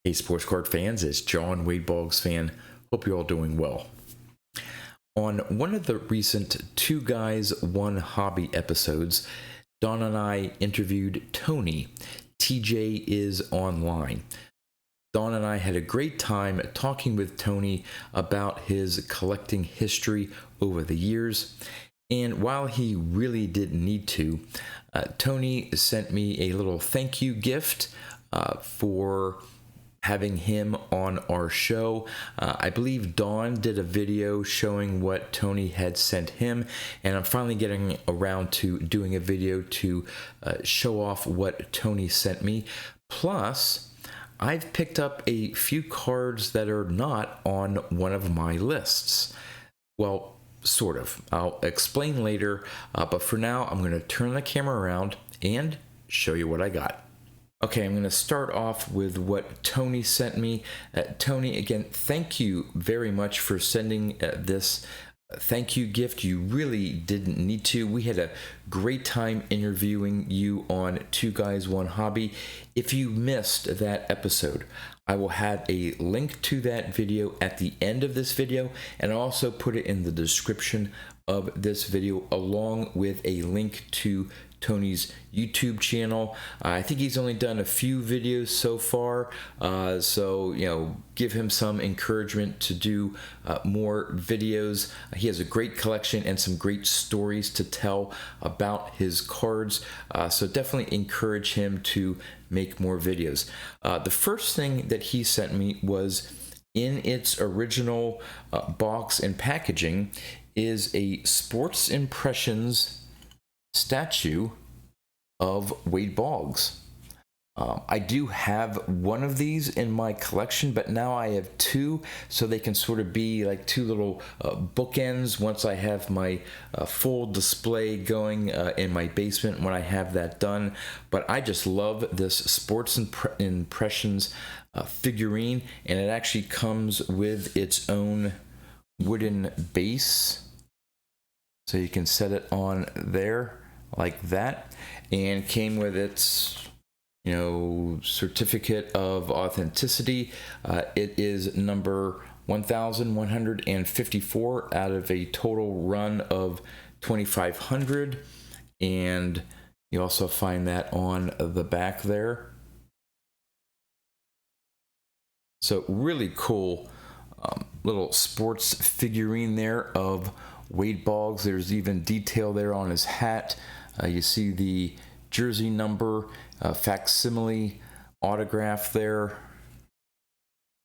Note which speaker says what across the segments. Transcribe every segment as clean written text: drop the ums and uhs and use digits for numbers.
Speaker 1: Hey, sports card fans, it's John, Wade Boggs fan. Hope you're all doing well. On one of the recent Two Guys, One Hobby episodes, Don and I interviewed Tony. TJ is online. Don and I had a great time talking with Tony about his collecting history over the years. And while he really didn't need to, Tony sent me a little thank you gift for having him on our show. I believe Dawn did a video showing what Tony had sent him, and I'm finally getting around to doing a video to show off what Tony sent me. Plus, I've picked up a few cards that are not on one of my lists. Well, sort of. I'll explain later, but for now, I'm going to turn the camera around and show you what I got. Okay, I'm going to start off with what Tony sent me. Tony, again, thank you very much for sending this thank you gift. You really didn't need to. We had a great time interviewing you on Two Guys, One Hobby. If you missed that episode, I will have a link to that video at the end of this video, and I'll also put it in the description of this video along with a link to Tony's YouTube channel. I think he's only done a few videos so far, so give him some encouragement to do more videos. He has a great collection and some great stories to tell about his cards, so definitely encourage him to make more videos. The first thing that he sent me was, in its original box and packaging, is a Sports Impressions statue of Wade Boggs. I do have one of these in my collection, but now I have two, so they can sort of be like two little bookends once I have my full display going in my basement when I have that done. But I just love this Sports Impressions figurine, and it actually comes with its own wooden base, so you can set it on there like that, and came with its certificate of authenticity. It is number 1154 out of a total run of 2500, and you also find that on the back there. So really cool little sports figurine there of Wade Boggs. There's even detail there on his hat. You see the jersey number, facsimile autograph there.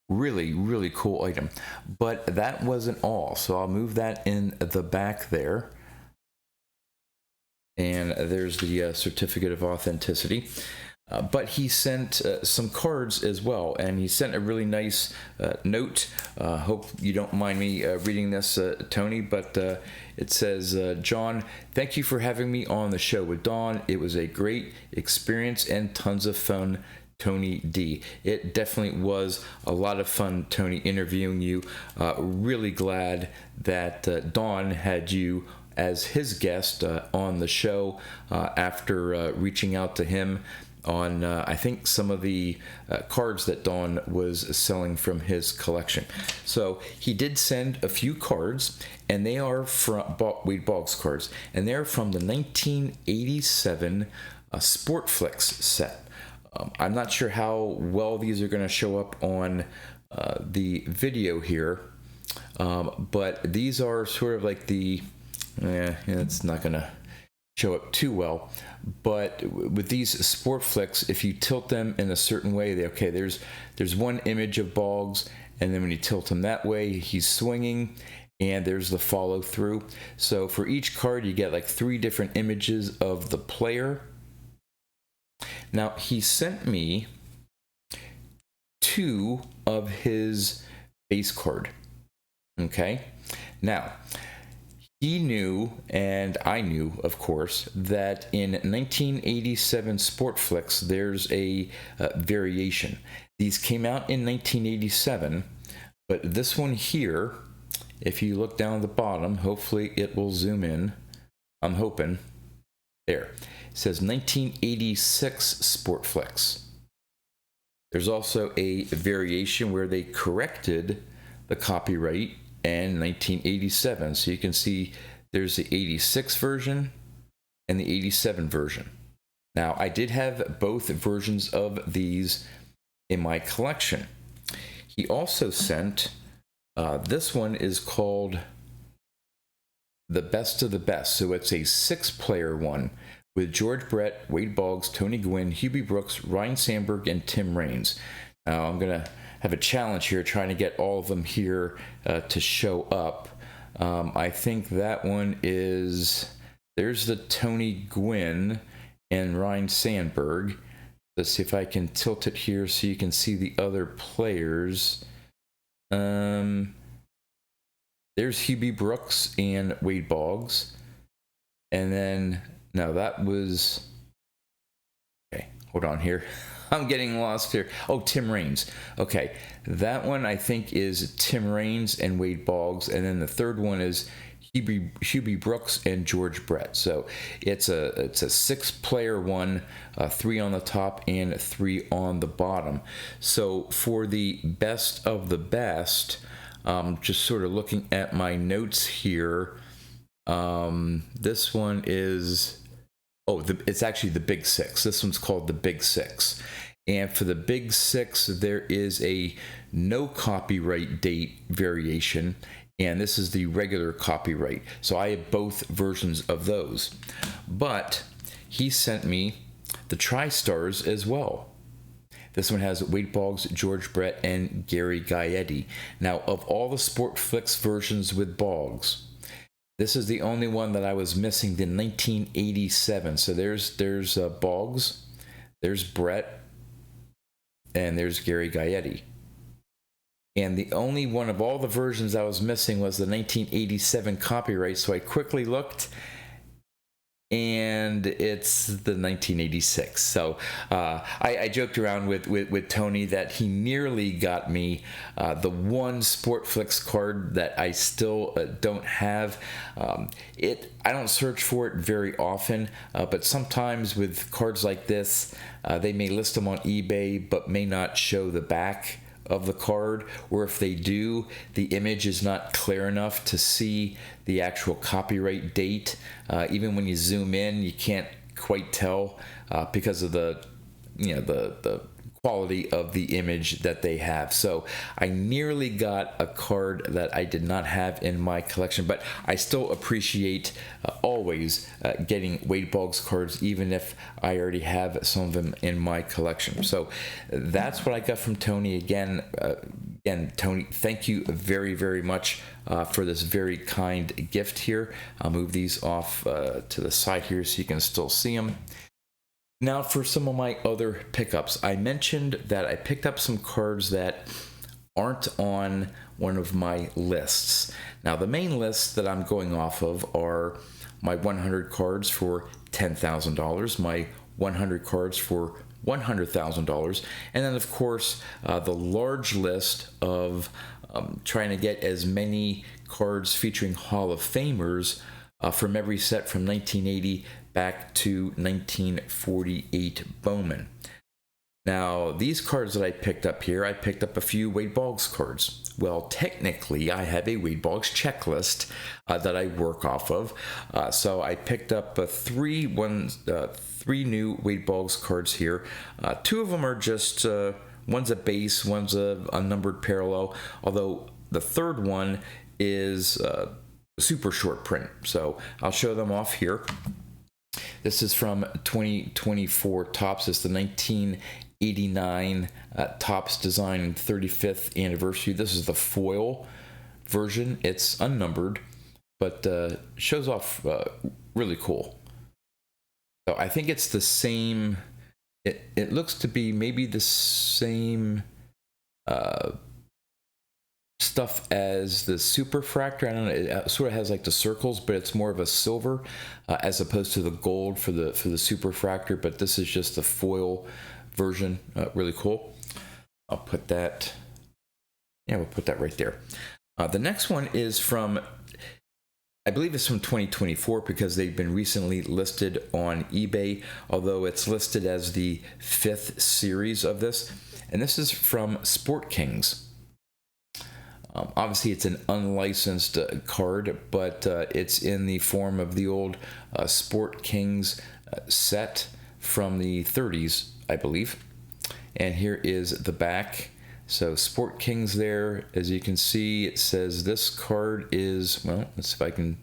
Speaker 1: Really, really cool item. But that wasn't all, so I'll move that in the back there. And there's the certificate of authenticity. But he sent some cards as well, and he sent a really nice note. Hope you don't mind me reading this, Tony, but it says, John, thank you for having me on the show with Dawn. It was a great experience and tons of fun, Tony D. It definitely was a lot of fun, Tony, interviewing you. Really glad that Dawn had you as his guest on the show after reaching out to him on I think some of the cards that Don was selling from his collection. So he did send a few cards, and they are from Wade Boggs cards, and they're from the 1987 Sportflix set. I'm not sure how well these are going to show up on the video here, but these are sort of like the it's not going to show up too well, but with these Sportflix, if you tilt them in a certain way, there's one image of Boggs, and then when you tilt him that way, he's swinging, and there's the follow through. So for each card, you get like 3 different images of the player. Now he sent me 2 of his base card. Okay, now he knew, and I knew, of course, that in 1987 Sportflix, there's a variation. These came out in 1987, but this one here, if you look down at the bottom, hopefully it will zoom in. I'm hoping. There. It says 1986 Sportflix. There's also a variation where they corrected the copyright in 1987. So you can see there's the 86 version and the 87 version. Now, I did have both versions of these in my collection. He also sent, this one is called The Best of the Best. So it's a 6-player one with George Brett, Wade Boggs, Tony Gwynn, Hubie Brooks, Ryne Sandberg, and Tim Raines. Now, I'm going to have a challenge here trying to get all of them here to show up. I think that one is, there's the Tony Gwynn and Ryne Sandberg. Let's see if I can tilt it here so you can see the other players. There's Hubie Brooks and Wade Boggs. And then, no, that was, okay, hold on here. I'm getting lost here. Oh, Tim Raines. Okay, that one I think is Tim Raines and Wade Boggs. And then the third one is Hubie Brooks and George Brett. So it's a 6-player one, 3 on the top and 3 on the bottom. So for the best of the best, just sort of looking at my notes here, this one is, it's actually the Big Six. This one's called the Big Six. And for the Big Six, there is a no copyright date variation, and this is the regular copyright. So I have both versions of those. But he sent me the TriStars as well. This one has Wade Boggs, George Brett, and Gary Gaetti. Now, of all the Sportflix versions with Boggs, this is the only one that I was missing, the 1987. So there's Boggs, there's Brett, and there's Gary Gaetti. And the only one of all the versions I was missing was the 1987 copyright. So I quickly looked, and it's the 1986. So I joked around with Tony that he nearly got me the one Sportflix card that I still don't have. I don't search for it very often, but sometimes with cards like this, they may list them on eBay but may not show the back of the card, or if they do, the image is not clear enough to see the actual copyright date. Even when you zoom in, you can't quite tell because of the quality of the image that they have. So I nearly got a card that I did not have in my collection, but I still appreciate always getting Wade Boggs cards, even if I already have some of them in my collection. So that's what I got from Tony. Again, Tony, thank you very, very much for this very kind gift here. I'll move these off to the side here so you can still see them. Now for some of my other pickups. I mentioned that I picked up some cards that aren't on one of my lists. Now the main lists that I'm going off of are my 100 cards for $10,000, my 100 cards for $100,000, and then of course the large list of trying to get as many cards featuring Hall of Famers from every set from 1980 back to 1948 Bowman. Now, these cards that I picked up here, I picked up a few Wade Boggs cards. Well, technically, I have a Wade Boggs checklist that I work off of. So I picked up three new Wade Boggs cards here. 2 of them are just, one's a base, one's a numbered parallel, although the third one is super short print. So I'll show them off here. This is from 2024 Topps. It's the 1989 Topps design 35th anniversary. This is the foil version. It's unnumbered, but shows off really cool. So I think it's the same. It looks to be maybe the same stuff as the superfractor. I don't know, it sort of has like the circles, but it's more of a silver as opposed to the gold for the superfractor. But this is just the foil version. Really cool. I'll put that. Yeah, we'll put that right there. The next one is from, I believe it's from 2024 because they've been recently listed on eBay, although it's listed as the 5th series of this. and this is from Sport Kings. Obviously, it's an unlicensed card, but it's in the form of the old Sport Kings set from the 30s, I believe. And here is the back. So Sport Kings there, as you can see, it says this card is, well, let's see if I can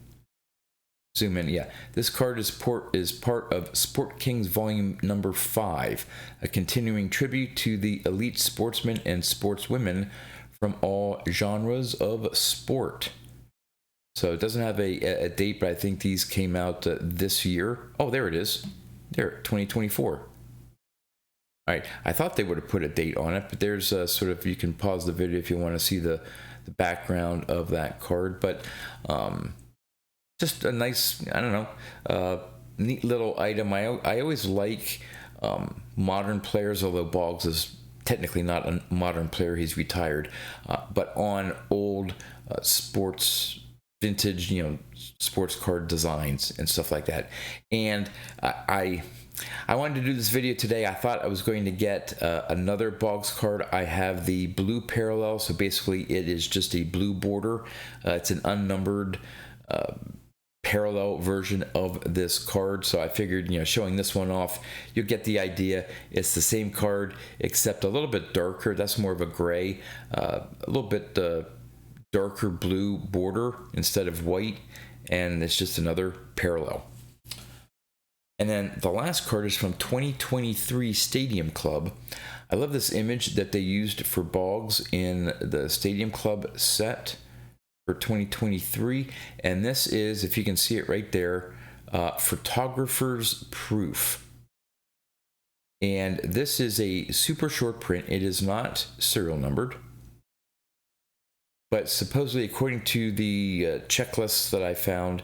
Speaker 1: zoom in. Yeah, this card is part of Sport Kings Volume Number 5, a continuing tribute to the elite sportsmen and sportswomen from all genres of sport. So it doesn't have a date, but I think these came out this year. Oh, there it is. There, 2024. All right, I thought they would have put a date on it, but there's sort of, you can pause the video if you want to see the background of that card. But just a nice, I don't know, neat little item. I always like modern players, although Boggs is technically not a modern player, he's retired, but on old sports, vintage, sports card designs and stuff like that. And I wanted to do this video today. I thought I was going to get another Boggs card. I have the blue parallel, so basically it is just a blue border. It's an unnumbered parallel version of this card, so I figured, showing this one off, you'll get the idea. It's the same card except a little bit darker. That's more of a gray, a little bit darker blue border instead of white, and it's just another parallel. And then the last card is from 2023 Stadium Club. I love this image that they used for Boggs in the Stadium Club set for 2023. And this is, if you can see it right there, photographer's proof. And this is a super short print. It is not serial numbered, but supposedly, according to the checklists that I found,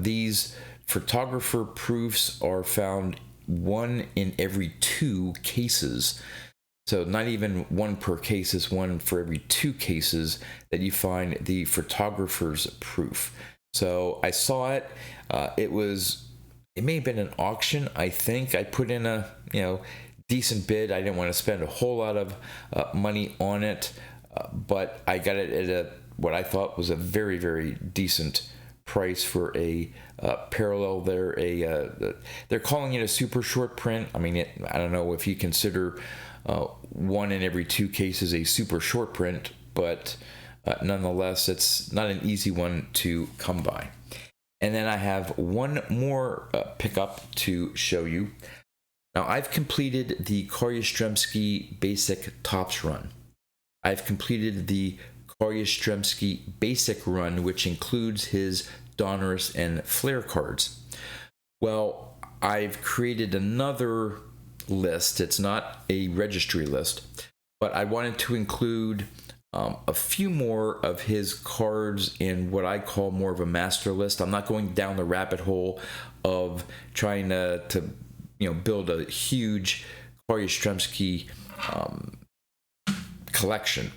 Speaker 1: these photographer proofs are found 1 in every 2 cases. So not even 1 per case, is 1 for every 2 cases that you find the photographer's proof. So I saw it. It may have been an auction. I think I put in a decent bid. I didn't want to spend a whole lot of money on it, but I got it at what I thought was a very, very decent price for a parallel. They're calling it a super short print. I mean, I don't know if you consider 1 in every 2 cases a super short print, but nonetheless, it's not an easy one to come by. And then I have one more pickup to show you. Now, I've completed the Yastrzemski Basic Topps run. I've completed the Yastrzemski Basic run, which includes his Donruss and Flair cards. Well, I've created another list. It's not a registry list, but I wanted to include a few more of his cards in what I call more of a master list. I'm not going down the rabbit hole of trying to build a huge Yastrzemski collection.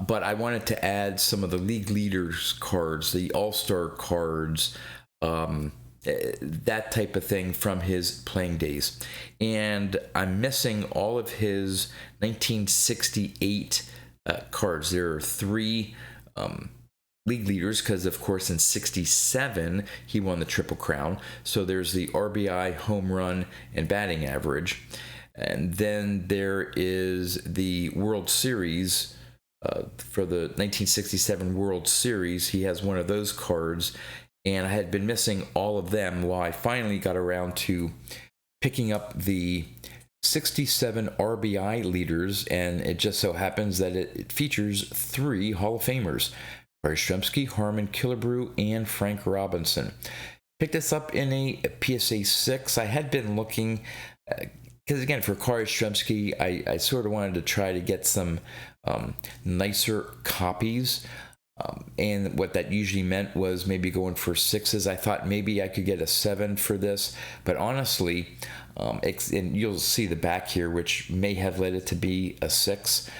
Speaker 1: But I wanted to add some of the league leaders cards, the all-star cards, that type of thing from his playing days. And I'm missing all of his 1968 cards. There are 3 league leaders because, of course, in 67 he won the Triple Crown. So there's the RBI, home run, and batting average. And then there is the World Series. For the 1967 World Series, he has one of those cards, and I had been missing all of them. Well, I finally got around to picking up the 67 RBI leaders, and it just so happens that it features 3 Hall of Famers: Yastrzemski, Harmon, Killebrew, and Frank Robinson. Picked this up in a PSA 6. I had been looking, because again, for Yastrzemski, I sort of wanted to try to get some nicer copies, and what that usually meant was maybe going for 6s. I thought maybe I could get a 7 for this, but honestly, and you'll see the back here, which may have led it to be a 6.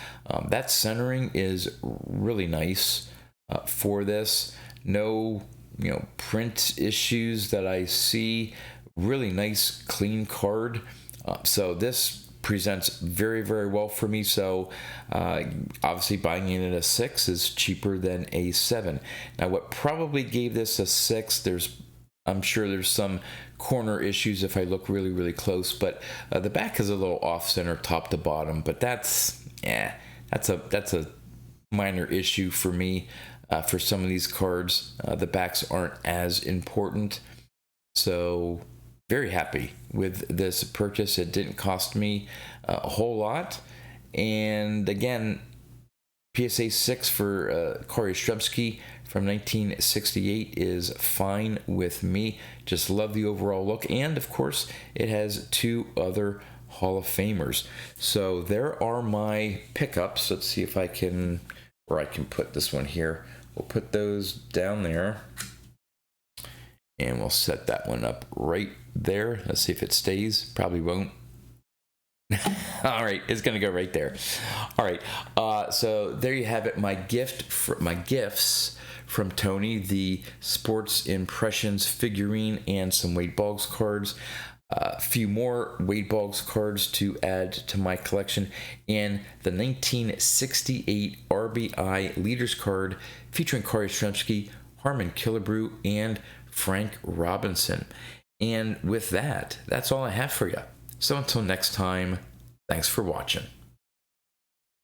Speaker 1: That centering is really nice for this. No, print issues that I see. Really nice, clean card. So this presents very, very well for me. So obviously buying in at a 6 is cheaper than a 7. Now, what probably gave this a 6, I'm sure there's some corner issues if I look really, really close, but the back is a little off center top to bottom, but that's a minor issue for me. For some of these cards, the backs aren't as important. So very happy with this purchase. It didn't cost me a whole lot. And again, PSA 6 for Corey Yastrzemski from 1968 is fine with me. Just love the overall look. And of course, it has 2 other Hall of Famers. So there are my pickups. Let's see if I can put this one here. We'll put those down there. And we'll set that one up right there. Let's see if it stays. Probably won't. All right, it's gonna go right there. All right, so there you have it. My gifts from Tony: the Sports Impressions figurine and some Wade Boggs cards. A few more Wade Boggs cards to add to my collection, and the 1968 RBI Leaders card featuring Corey Yastrzemski, Harmon Killebrew, and Frank Robinson. And with that, that's all I have for you. So until next time, thanks for watching.